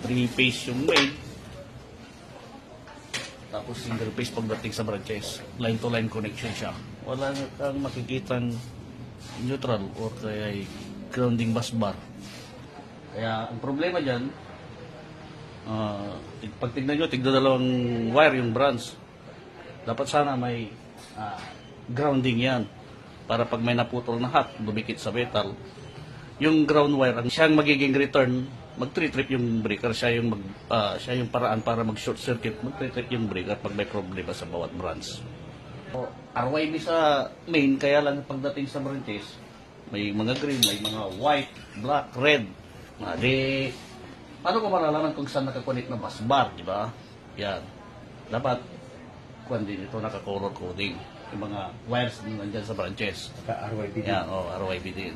3-phase yung main. Tapos single phase pagdating sa branches. Line to line connection siya. Wala kang makikitang neutral or kaya grounding bus bar. Kaya ang problema dyan, pag tignan nyo, tignan dalawang wire yung branch. Dapat sana may grounding yan. Para pag may naputol na hat, dumikit sa metal, yung ground wire, ang siyang magiging return, mag-trip yung breaker, siya yung paraan para mag-short circuit, mag-trip yung breaker pag may problema sa bawat branch. So, RYB sa main, kaya lang pagdating sa branches, may mga green, may mga white, black, red. Paano ko malalaman kung saan nakakonect na bus bar, di ba? Yan. Dapat, kung din ito, naka-color coding. Yung mga wires na nandyan sa branches. RYB din. Yan, RYB din.